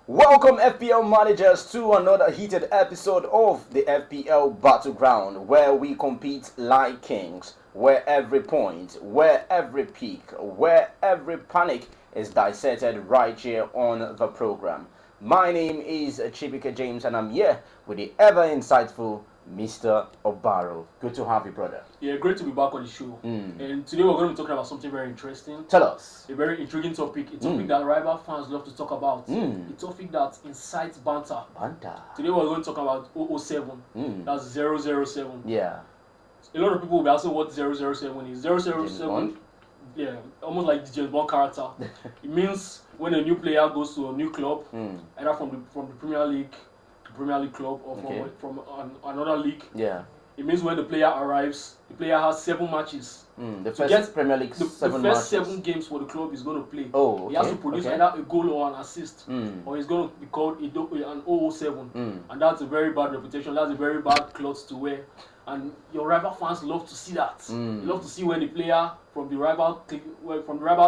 Welcome FPL managers to another heated episode of the FPL Battleground, where we compete like kings, where every point, where every peak, where every panic is dissected right here on the program. My name is Chibike James and I'm here with the ever insightful Mr. Obaro. Good to have you, brother. Yeah, great to be back on the show. And today we're going to be talking about something very interesting. Tell us. A very intriguing topic. A topic that rival fans love to talk about. A topic that incites banter. Today we're going to talk about 007. That's 007. Yeah. A lot of people will be asking what 007 is. 007, yeah, almost like the James Bond character. It means when a new player goes to a new club, either from the Premier League club or from another league. Yeah. It means when the player arrives, the player has 7 matches. The first Premier League the 7 first matches. 7 games for the club is going to play. Oh, okay. He has to produce either a goal or an assist, or he's going to be called an 007. And that's a very bad reputation. That's a very bad cloth to wear. And your rival fans love to see that. They love to see when the player from the rival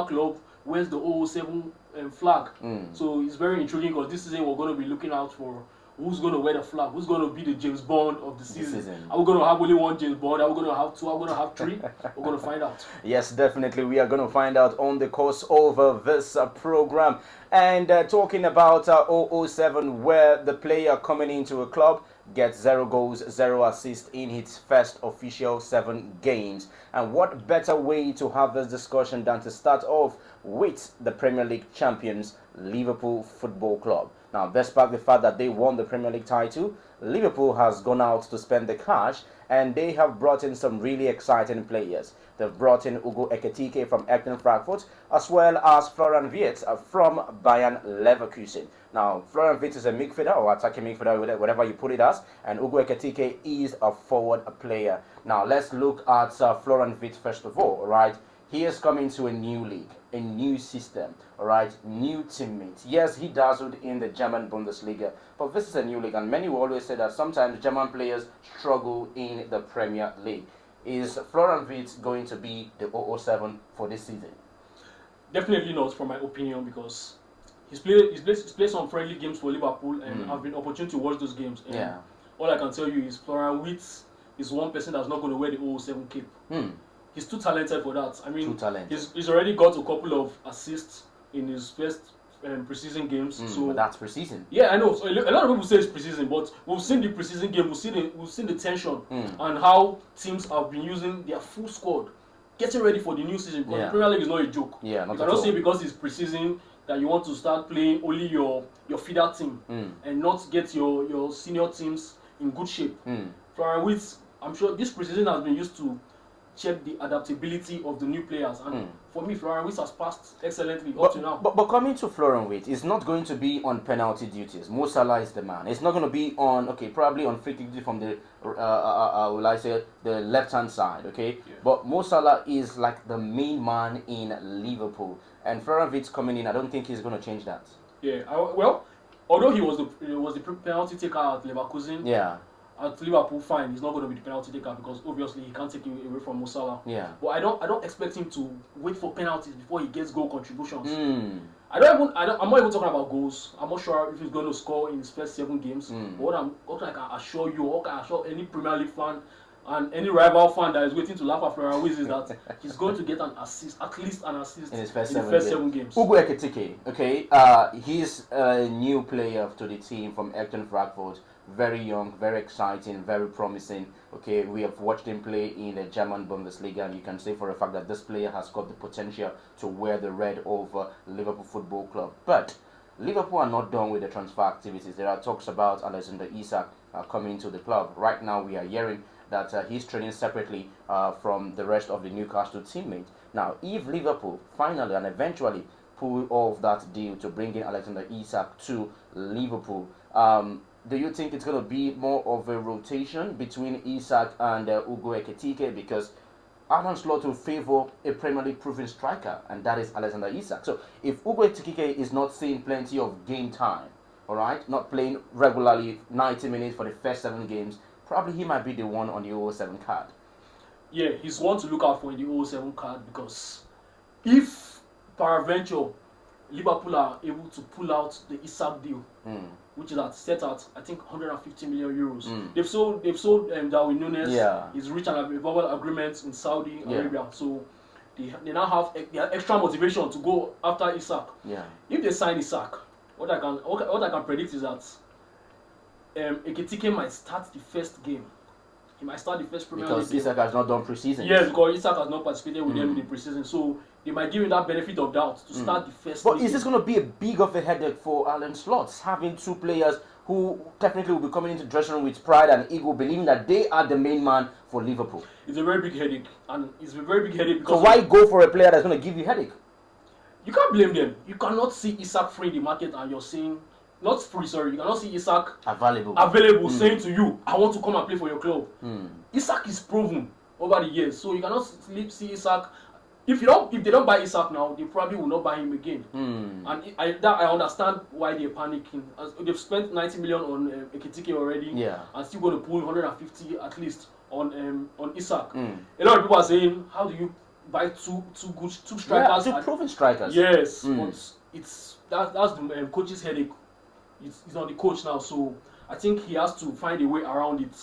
club wears the 007 flag. So it's very intriguing because this season we're going to be looking out for who's going to wear the flag, who's going to be the James Bond of the season. Are we going to have only one James Bond? Are we going to have 2? Are we going to have 3? We're going to find out. Yes, definitely. We are going to find out on the course of this program. And talking about 007, where the player coming into a club gets 0 goals, 0 assists in his first official 7 games. And what better way to have this discussion than to start off with the Premier League champions, Liverpool Football Club. Now, despite the fact that they won the Premier League title, Liverpool has gone out to spend the cash and they have brought in some really exciting players. They've brought in Ugo Ekitike from Frankfurt, as well as Florian Wirtz from Bayern Leverkusen. Now, Florian Wirtz is a midfielder or attacking midfielder, whatever you put it as, and Ugo Ekitike is a forward player. Now, let's look at Florian Wirtz first of all, right? He is coming to a new league, a new system, all right, new teammates. Yes, he dazzled in the German Bundesliga, but this is a new league, and many will always say that sometimes German players struggle in the Premier League. Is Florian Wirtz going to be the 007 for this season? Definitely not, from my opinion, because he's played some friendly games for Liverpool, and I've been opportune to watch those games. And all I can tell you is Florian Wirtz is one person that's not going to wear the 007 cape. He's too talented for that. I mean, he's already got a couple of assists in his first preseason games. But that's preseason. Yeah, I know. So a lot of people say it's preseason, but we've seen the preseason game. We've seen the tension and how teams have been using their full squad, getting ready for the new season. Because the Premier League is not a joke. Yeah, not you cannot say because it's preseason that you want to start playing only your feeder team and not get your senior teams in good shape. Florian Wirtz, I'm sure this preseason has been used to check the adaptability of the new players, and for me, Florian Wirtz has passed excellently up to now. But coming to Florian Wirtz, it's not going to be on penalty duties. Mo Salah is the man. It's not going to be on probably on free kick duty from the will I say the left hand side, But Mo Salah is like the main man in Liverpool, and Florian Wirtz coming in, I don't think he's going to change that. Yeah, well, although he was the penalty taker at Leverkusen. Yeah. At Liverpool, fine, he's not going to be the penalty taker because obviously he can't take it away from Mo Salah. Yeah. But I don't expect him to wait for penalties before he gets goal contributions. I'm not even talking about goals. I'm not sure if he's going to score in his first 7 games. But what I can assure you, what I can assure any Premier League fan and any rival fan that is waiting to laugh at Florian Wirtz is that he's going to get an assist, at least an assist in his first 7 games. Ugo Ekitike, he's a new player to the team from Frankfurt. Very young, very exciting, very promising. We have watched him play in the German Bundesliga, and you can say for a fact that this player has got the potential to wear the red of Liverpool Football Club. But Liverpool are not done with the transfer activities. There are talks about Alexander Isak coming to the club. Right now, we are hearing that he's training separately from the rest of the Newcastle teammates. Now, if Liverpool finally and eventually pull off that deal to bring in Alexander Isak to Liverpool, do you think it's going to be more of a rotation between Isak and Ugo Ekitike? Because Arne Slot will favour a Premier League proven striker, and that is Alexander Isak. So if Ugo Ekitike is not seeing plenty of game time, not playing regularly 90 minutes for the first 7 games, probably he might be the one on the 007 card. Yeah, he's one to look out for in the 007 card because if peradventure Liverpool are able to pull out the Isak deal, which is set at I think 150 million euros. They've sold Darwin Nunes. Yeah. He's reached an available agreement in Saudi Arabia, so they now have extra motivation to go after Isak. Yeah. If they sign Isak, what I can predict is that Ekitike might start the first game. He might start the first Premier League game. Because Isak has not done preseason. Yes, because Isak has not participated with them in the preseason, so they might give him that benefit of doubt to start the first. But is this going to be a big of a headache for Alan Slot, having two players who technically will be coming into the dressing room with pride and ego, believing that they are the main man for Liverpool? It's a very big headache, and it's a very big headache because. So why go for a player that's going to give you headache? You can't blame them. You cannot see Isak free in the market, and you're saying. Not free, sorry. You cannot see Isak available saying to you, I want to come and play for your club. Isak is proven over the years, so you cannot see Isak. If they don't buy Isak now, they probably will not buy him again. And I understand why they're panicking. As they've spent 90 million on Ekitike already, and still going to pull 150 at least on Isak. A lot of people are saying, how do you buy two strikers? Yeah, two proven strikers. Yes, but that's the coach's headache. It's on the coach now, so I think he has to find a way around it.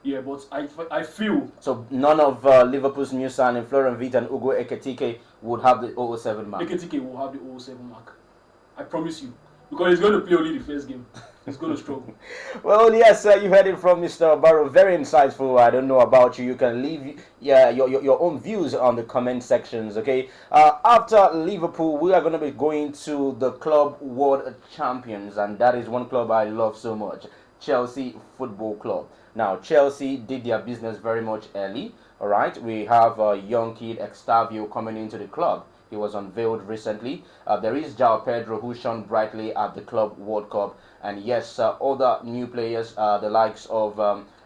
Yeah, but I feel... So none of Liverpool's new signing, Florian Wirtz and Ugo Ekitike, would have the 007 mark? Ekitike will have the 007 mark. I promise you. Because he's going to play only the first game. He's going to struggle. Well, yes, you heard it from Mr. Barrow. Very insightful. I don't know about you. You can leave your own views on the comment sections, okay? After Liverpool, we are going to be going to the Club World Champions, and that is one club I love so much, Chelsea Football Club. Now, Chelsea did their business very much early, all right? We have a young kid, Extavio, coming into the club. He was unveiled recently. There is João Pedro, who shone brightly at the Club World Cup. And yes, other new players, the likes of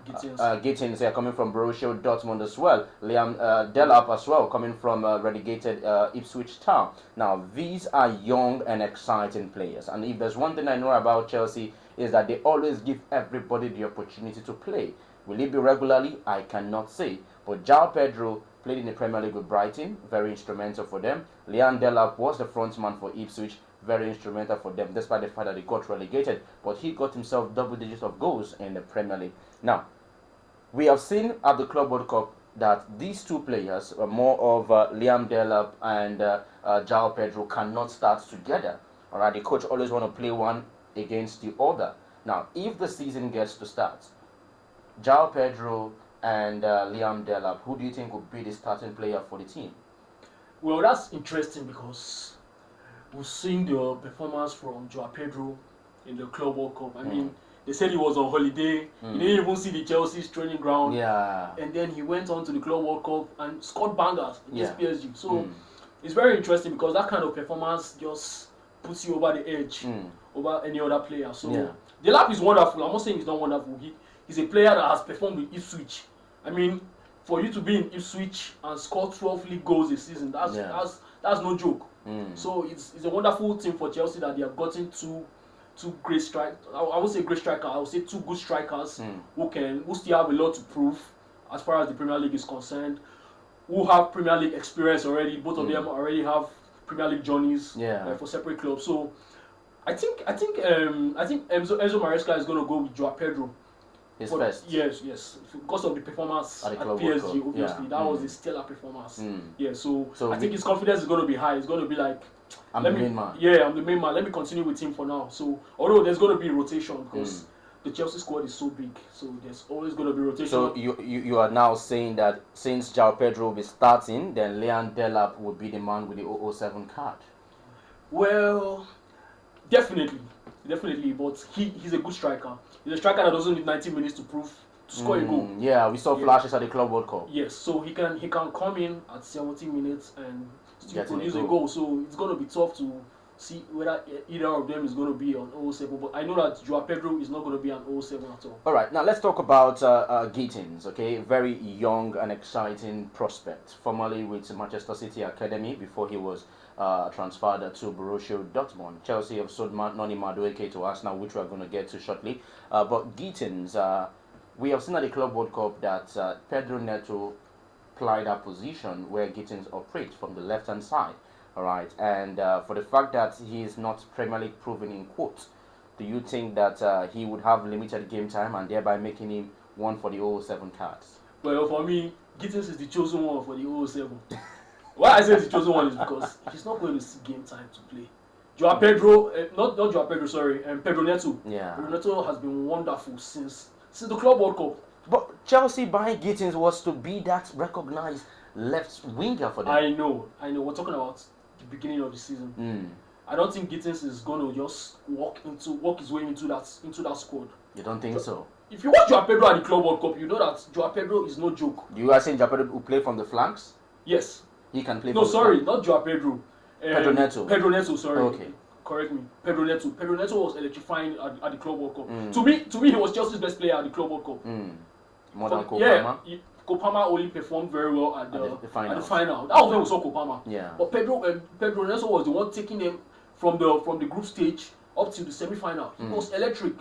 Gittins, they are coming from Borussia Dortmund as well. Liam Delap as well, coming from relegated Ipswich Town. Now, these are young and exciting players. And if there's one thing I know about Chelsea, is that they always give everybody the opportunity to play. Will it be regularly? I cannot say. But João Pedro played in the Premier League with Brighton, very instrumental for them. Liam Delap was the frontman for Ipswich, very instrumental for them, despite the fact that they got relegated. But he got himself double digits of goals in the Premier League. Now, we have seen at the Club World Cup that these two players, more of Liam Delap and João Pedro, cannot start together. All right, the coach always want to play one against the other. Now, if the season gets to start, João Pedro and Liam Delap, who do you think would be the starting player for the team? Well, that's interesting because we've seen the performance from João Pedro in the Club World Cup. I mean, they said he was on holiday. He didn't even see the Chelsea's training ground. Yeah. And then he went on to the Club World Cup and scored bangers against PSG. So it's very interesting because that kind of performance just puts you over the edge over any other player. So Delap is wonderful. I'm not saying he's not wonderful. He's a player that has performed with Ipswich. I mean, for you to be in Ipswich and score 12 league goals a season, that's no joke. So it's a wonderful thing for Chelsea that they have gotten two great strikers. I would say great striker. I would say two good strikers who still have a lot to prove as far as the Premier League is concerned. Who have Premier League experience already. Both of them already have Premier League journeys for separate clubs. So I think Enzo Maresca is going to go with João Pedro. His first. Yes, because of the performance at PSG, obviously. That was a stellar performance. So I think his confidence is going to be high. It's going to be like, I'm the main man. Yeah, I'm the main man. Let me continue with him for now. So, although there's going to be rotation because the Chelsea squad is so big, so there's always going to be rotation. So you are now saying that since João Pedro will be starting, then Liam Delap will be the man with the 007 card? Well, definitely, but he's a good striker. He's a striker that doesn't need 90 minutes to score a goal. Yeah, we saw flashes at the Club World Cup. Yes, so he can come in at 70 minutes and still produce a goal. So it's going to be tough to see whether either of them is going to be on 007. But I know that João Pedro is not going to be on 007 at all. All right, now let's talk about Gittins, okay? Very young and exciting prospect. Formerly with Manchester City Academy before he was transferred to Borussia Dortmund. Chelsea have sold Noni Madueke to Arsenal, which we are going to get to shortly. But Gittins, we have seen at the Club World Cup that Pedro Neto plied that position where Gittins operates from the left-hand side. All right, and for the fact that he is not Premier League proven in quotes, do you think that he would have limited game time and thereby making him one for the 007 cards? Well, for me, Gittins is the chosen one for the 007. Why I say the chosen one is because he's not going to see game time to play. Joao Pedro, not Joao Pedro, sorry, Pedro Neto. Yeah. Pedro Neto has been wonderful since the Club World Cup. But Chelsea buying Gittins was to be that recognized left winger for them. I know. We're talking about the beginning of the season. I don't think Gittins is going to just walk his way into that squad. You don't think so? If you watch Joao Pedro at the Club World Cup, you know that Joao Pedro is no joke. You are saying Joao Pedro will play from the flanks? Yes. He can play. No, sorry, not Joao Pedro. Pedro Neto. Pedro Neto, sorry. Okay. Correct me. Pedro Neto. Pedro Neto was electrifying at the Club World Cup. To me, he was Chelsea's best player at the Club World Cup. More than Kopama? Yeah, Kopama only performed very well at the final. That was when we saw Kopama. Yeah. But Pedro Neto was the one taking them from the group stage up to the semi-final. He was electric.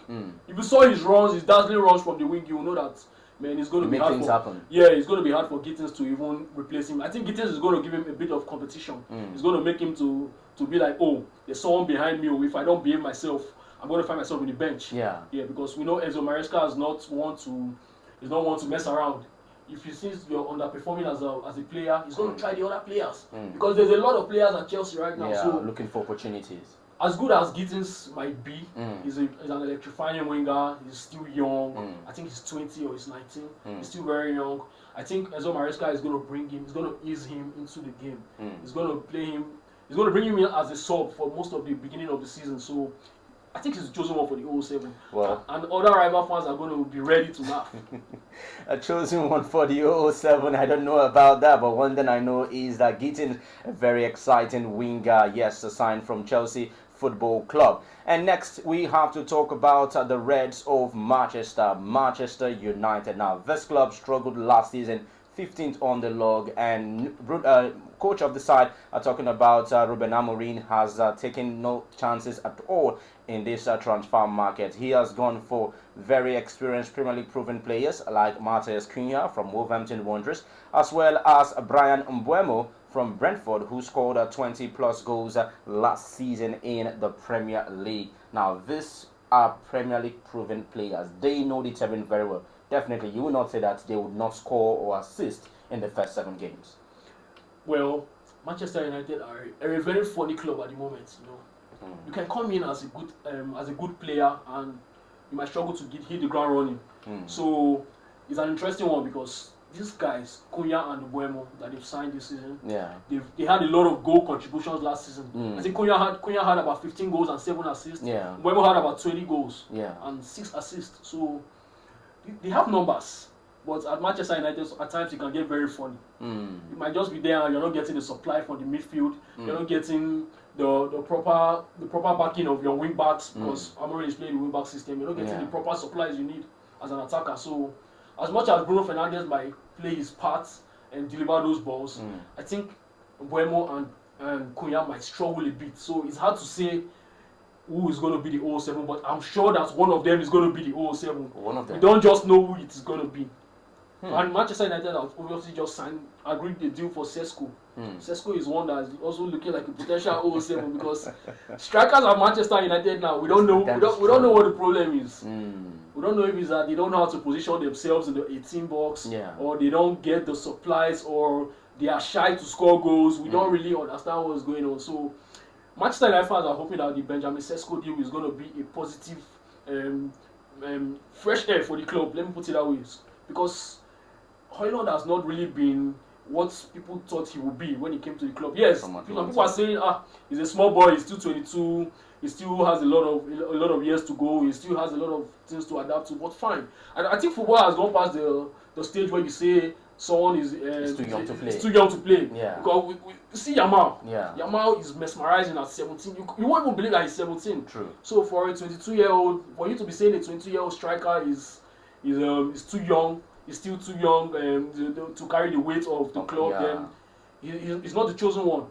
If you saw his runs, his dazzling runs from the wing, you will know that, man, it's going to be hard things for happen. Yeah, it's going to be hard for Gittins to even replace him. I think Gittins is going to give him a bit of competition. It's going to make him to be like, oh, there's someone behind me. Or if I don't behave myself, I'm going to find myself on the bench. Yeah. Yeah, because we know Enzo Maresca is not one to mess around. If he sees you're underperforming as a player, he's going to try the other players. Because there's a lot of players at Chelsea right now. Yeah, so looking for opportunities. As good as Gittins might be, he's an electrifying winger. He's still young. I think he's 20 or he's 19. He's still very young. I think Enzo Maresca is going to bring him. He's going to ease him into the game. He's going to play him. He's going to bring him in as a sub for most of the beginning of the season. So I think he's chosen one for the 007. Well, and other rival fans are going to be ready to laugh. A chosen one for the 007. I don't know about that, but one thing I know is that Gittins, a very exciting winger, yes, assigned from Chelsea Football Club. And next we have to talk about the Reds of Manchester United. Now, this club struggled last season, 15th on the log, and coach of the side, talking about Ruben Amorim, has taken no chances at all in this transfer market. He has gone for very experienced Premier League proven players like Matheus Cunha from Wolverhampton Wanderers, as well as Brian Mbeumo from Brentford, who scored 20 plus goals last season in the Premier League. Now, these are Premier League proven players. They know the terrain very well. Definitely, you will not say that they would not score or assist in the first 7 games. Well, Manchester United are a very funny club at the moment. You know, you can come in as a good player, and you might struggle to hit the ground running. So it's an interesting one because these guys, Cunha and Mbeumo, that they've signed this season, they had a lot of goal contributions last season. I think Cunha had about 15 goals and 7 assists. Mbeumo had about 20 goals and 6 assists. So they have numbers. But at Manchester United, at times it can get very funny. You might just be there and you're not getting the supply from the midfield. You're not getting the proper backing of your wing backs because Amorim is playing the wing back system. You're not getting the proper supplies you need as an attacker. So as much as Bruno Fernandes might play his part and deliver those balls, I think Mbeumo and Cunha might struggle a bit. So it's hard to say who is going to be the 007, but I'm sure that one of them is going to be the 007. One of them. We don't just know who it is going to be. And Manchester United have obviously just agreed the deal for Sesko. Sesko is one that is also looking like a potential 007 because strikers at Manchester United now, we don't know what the problem is. We don't know if it's that they don't know how to position themselves in the 18 box, or they don't get the supplies, or they are shy to score goals. We don't really understand what's going on. So Manchester United fans are hoping that the Benjamin Sesko deal is going to be a positive, fresh air for the club. Let me put it that way, because Højlund has not really been what people thought he would be when he came to the club. Yes, people are saying, he's a small boy, he's still 22, he still has a lot of years to go, he still has a lot of things to adapt to, but fine. And I think football has gone past the stage where you say someone is too young to play. It's too young to play. Yeah. Because we see Yamal. Yeah. Yamal is mesmerizing at 17. You won't even believe that he's 17. True. So for a 22-year-old, for you to be saying a 22-year-old striker is too young, is still too young to carry the weight of the club, then he's not the chosen one.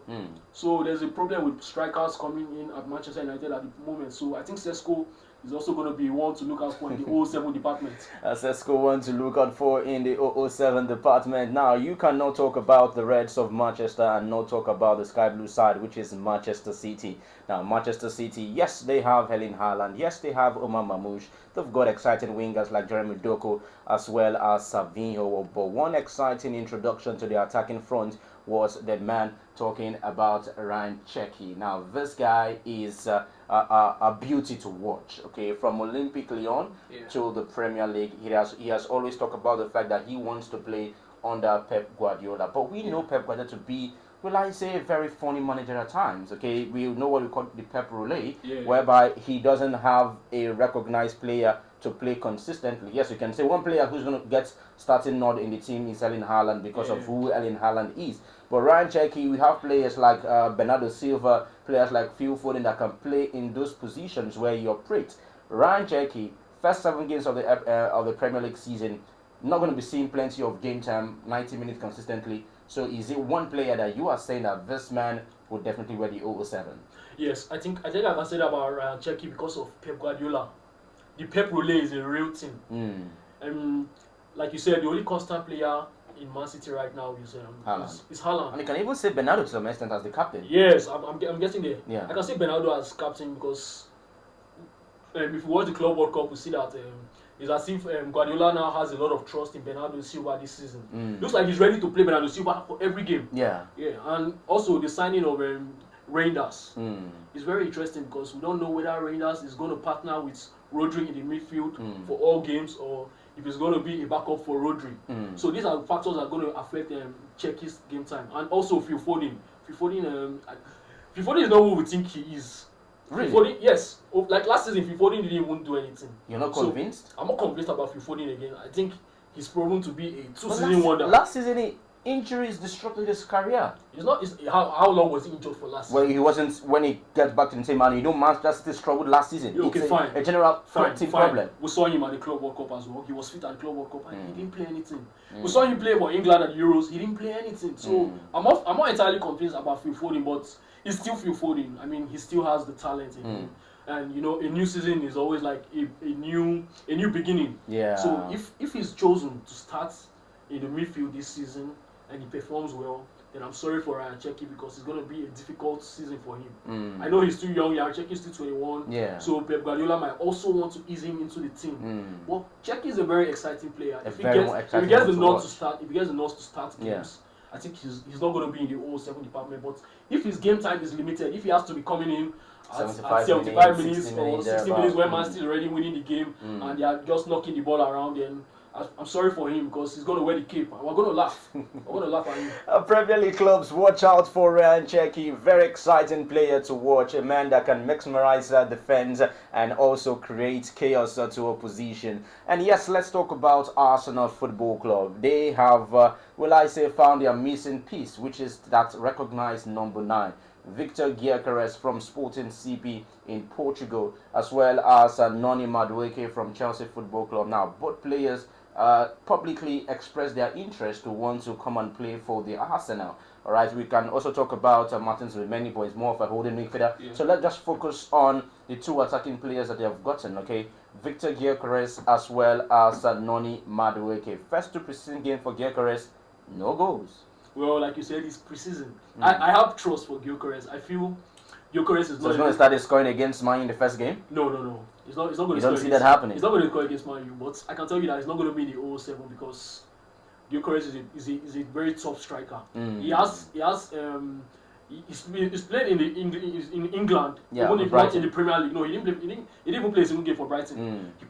So there's a problem with strikers coming in at Manchester United at the moment. So I think Sesko is also going to be one to look out for in the 007 department. Sesko one to look out for in the 007 department. Now, you cannot talk about the Reds of Manchester and not talk about the Sky Blue side, which is Manchester City. Now, Manchester City, yes, they have Erling Haaland. Yes, they have Omar Mamouche. They've got exciting wingers like Jeremy Doku as well as Savinho. But one exciting introduction to the attacking front was the man talking about Ryan Cherki. Now, this guy is a beauty to watch. Okay, from Olympique Lyon to the Premier League, he has always talked about the fact that he wants to play under Pep Guardiola. But we know Pep Guardiola to be, well, I say, a very funny manager at times. Okay, we know what we call the Pep Roulette, whereby he doesn't have a recognized player to play consistently. Yes, you can say one player who's going to get starting nod in the team is Erling Haaland because of who Erling Haaland is. But Ryan Cherki, we have players like Bernardo Silva, players like Phil Foden that can play in those positions where he operates. Ryan Cherki, first 7 games of the Premier League season, not going to be seeing plenty of game time, 90 minutes consistently. So is it one player that you are saying that this man would definitely wear the 007? Yes, I think I can say that about Ryan Cherki because of Pep Guardiola. The Pep Roulette is a real thing. And like you said, the only constant player in Man City right now is Haaland. And you can even say Bernardo to some extent as the captain. Yes, I'm getting there. Yeah. I can say Bernardo as captain because if you watch the Club World Cup, we see that it's as if Guardiola now has a lot of trust in Bernardo Silva this season. Looks like he's ready to play Bernardo Silva for every game. Yeah, and also the signing of Reinders is very interesting because we don't know whether Reinders is going to partner with Rodri in the midfield for all games or if it's going to be a backup for Rodri. So these are factors that are going to affect Cherki's game time. And also Phil Foden. Phil Foden is not who we think he is. Really? Phil Foden, yes. Like last season, Phil Foden didn't even do anything. You're not convinced? I'm not convinced about Phil Foden again. I think he's proven to be a two-season wonder. Last season, injuries disrupted his career. How long was he injured for last season? Well, he wasn't when he gets back to the team, and you know Manchester City struggled last season. Okay, it's fine. A general team problem. We saw him at the Club World Cup as well. He was fit at the Club World Cup and he didn't play anything. We saw him play for England at the Euros. He didn't play anything. So I'm not entirely convinced about Phil Foden, but he's still Phil Foden. I mean, he still has the talent in him. And you know, a new season is always like a new beginning. Yeah. So if he's chosen to start in the midfield this season and he performs well, then I'm sorry for Ryan Cherki because it's going to be a difficult season for him. I know he's too young. Ryan Cherki is still 21. Yeah. So Pep Guardiola might also want to ease him into the team. But Cherki is a very exciting player. If he gets the nod to start games, I think he's not going to be in the 007 department. But if his game time is limited, if he has to be coming in at 75 minutes or 60 minutes when Man City is already winning the game and they are just knocking the ball around, then I'm sorry for him because he's going to wear the cape. We're going to laugh. We're going to laugh at him. Premier League clubs, watch out for Ryan Cherki. Very exciting player to watch. A man that can maximize defense and also create chaos to opposition. And yes, let's talk about Arsenal Football Club. They have, found their missing piece, which is that recognized number 9. Victor Gyökeres from Sporting CP in Portugal, as well as Noni Madueke from Chelsea Football Club. Now, both players publicly expressed their interest to want to come and play for the Arsenal. All right, we can also talk about Martin Zubimendi, but he's more of a holding midfielder. Yeah. So let's just focus on the 2 attacking players that they have gotten. Okay, Victor Gyökeres as well as Noni Madueke. First 2 preseason games for Gyökeres, no goals. Well, like you said, it's preseason. I have trust for Gyökeres. I feel Gyökeres is not. So he's going to start scoring against Man U in the first game? No. He's not going to. You don't see that happening. He's not going to score against Man U, but I can tell you that he's not going to be the 007 because Gyökeres is a very top striker. He's played in England. Yeah, even if not in the Premier League. No, he didn't even play a single game for Brighton. He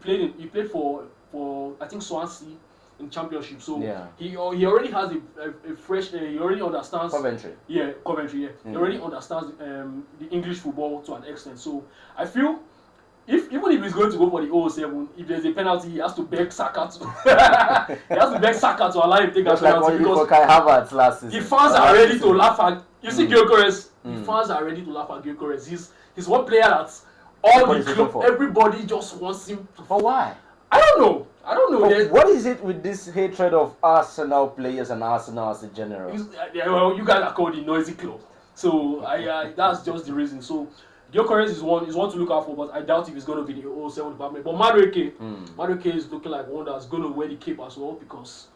played for I think Swansea in Championship. So he already has a fresh. He already understands Coventry. Yeah, Coventry. Yeah, he already understands the English football to an extent. So I feel. Even if he's going to go for the 007, if there's a penalty, he has to beg Saka to allow him to take a penalty because Kai Havertz last season. The fans are ready to laugh at. You see Gyökeres. The fans are ready to laugh at Gyökeres. He's one player that everybody just wants him to. But why? I don't know. I don't know. What is it with this hatred of Arsenal players and Arsenal as a general? Well, you guys are called the noisy club, so that's just the reason. So Gyökeres is one to look out for, but I doubt if it's going to be the 07 department. But Madueke is looking like one that's going to wear the cape as well, because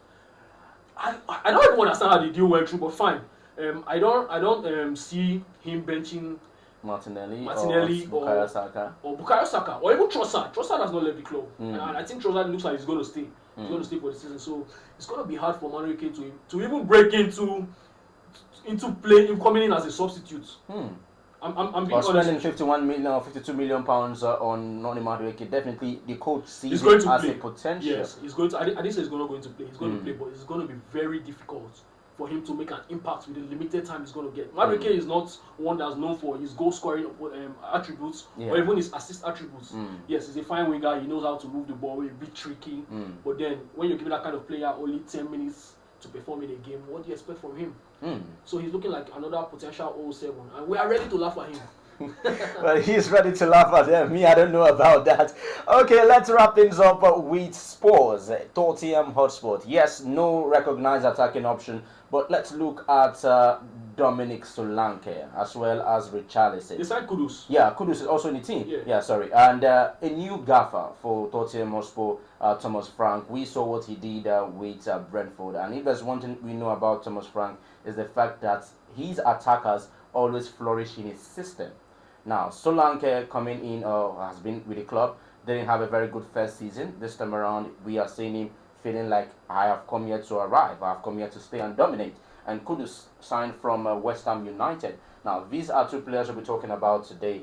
I don't even understand how the deal went through, but fine. I don't see him benching Martinelli or Bukayo Saka, or even Trossard. Trossard has not left the club, and I think Trossard looks like he's going to stay. He's going to stay for the season, so it's going to be hard for Madueke to even break into play, coming in as a substitute. I'm being spending 51 million or 52 million pounds on Noni Madueke. Definitely, the coach sees it as play. A potential. Yes, he's going to. I didn't say he's not going to play. He's going to play, but it's going to be very difficult for him to make an impact with the limited time he's going to get. Madueke is not one that's known for his goal scoring attributes or even his assist attributes. Yes, he's a fine winger. He knows how to move the ball, a bit tricky. But then when you give that kind of player only 10 minutes to perform in a game, what do you expect from him? So he's looking like another potential 07, and we are ready to laugh at him. Well, he's ready to laugh at them. Me, I don't know about that. Okay, let's wrap things up with Spurs. Tottenham Hotspur. Yes, no recognized attacking option, but let's look at Dominic Solanke as well as Richarlison. They signed Kudus. Yeah, Kudus is also in the team. Yeah, sorry. And a new gaffer for Tottenham Hotspur, Thomas Frank. We saw what he did with Brentford. And if there's one thing we know about Thomas Frank, is the fact that his attackers always flourish in his system. Now, Solanke coming in has been with the club, didn't have a very good first season. This time around, we are seeing him feeling like, I have come here to arrive, I have come here to stay and dominate. And Kudus signed from West Ham United. Now, these are two players we'll be talking about today.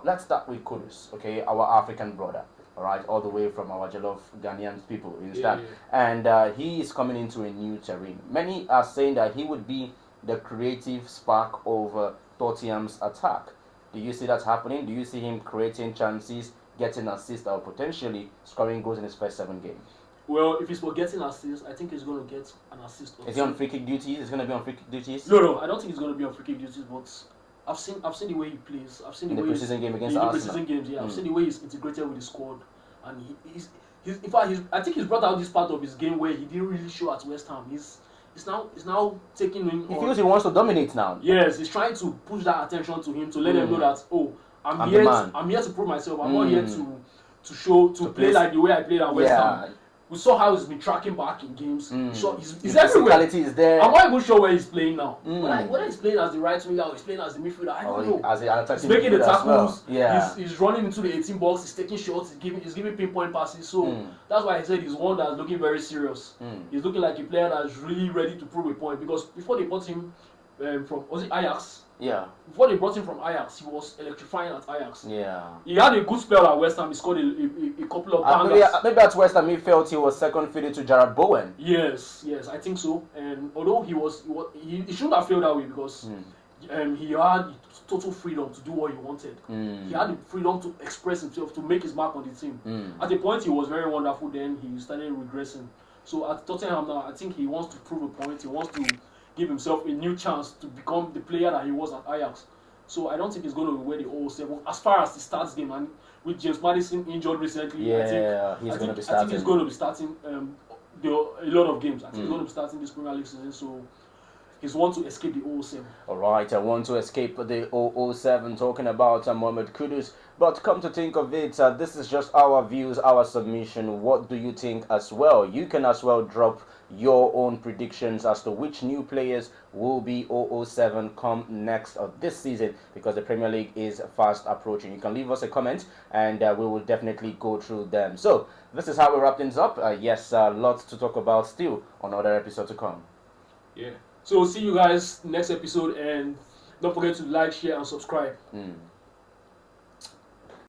Let's start with Kudus, okay, our African brother, all right, all the way from our Jollof Ghanaian people, you understand? And he is coming into a new terrain. Many are saying that he would be the creative spark of Tottenham's attack. Do you see that happening? Do you see him creating chances, getting assists, or potentially scoring goals in his first 7 games? Well, if he's for getting assists, I think he's going to get an assist. Is he on free kick duties? Is he going to be on free kick duties? No, I don't think he's going to be on free kick duties. But I've seen the way he plays. I've seen the way preseason game against Arsenal. Preseason games, yeah. I've seen the way he's integrated with the squad, and he's in fact I think he's brought out this part of his game where he didn't really show at West Ham. He's now taking him. He feels he wants to dominate now. Yes, he's trying to push that attention to him to let them know that I'm here to prove myself. I'm not here to play like the way I played at West Ham. We saw how he's been tracking back in games. So he's everywhere. Is there. I'm not even sure where he's playing now. Whether he's playing as the right winger or he's playing as the midfielder, I don't know. He's making the tackles. Well. He's running into the 18 box. He's taking shots. He's giving pinpoint passes. So that's why I said he's one that's looking very serious. He's looking like a player that's really ready to prove a point. Because before they bought him from Ajax. Yeah. Before they brought him from Ajax, he was electrifying at Ajax. Yeah. He had a good spell at West Ham. He scored a couple of bangers. Maybe at West Ham he felt he was second fiddle to Jared Bowen. Yes, I think so. And although he shouldn't have felt that way because he had total freedom to do what he wanted. He had the freedom to express himself, to make his mark on the team. At a point he was very wonderful. Then he started regressing. So at Tottenham now, I think he wants to prove a point. He wants to give himself a new chance to become the player that he was at Ajax. So I don't think he's going to wear the 07 as far as the starts game. And with James Maddison injured recently, I think he's going to be starting a lot of games. I think he's going to be starting this Premier League season. So he's want to escape the 07. All right, I want to escape the 007, talking about Mohamed Kudus. But come to think of it, this is just our views, our submission. What do you think as well? You can as well drop your own predictions as to which new players will be 007 come next this season, because the Premier League is fast approaching. You can leave us a comment and we will definitely go through them. So this is how we wrap things up. Yes, lots to talk about still on other episodes to come. Yeah. So see you guys next episode, and don't forget to like, share, and subscribe.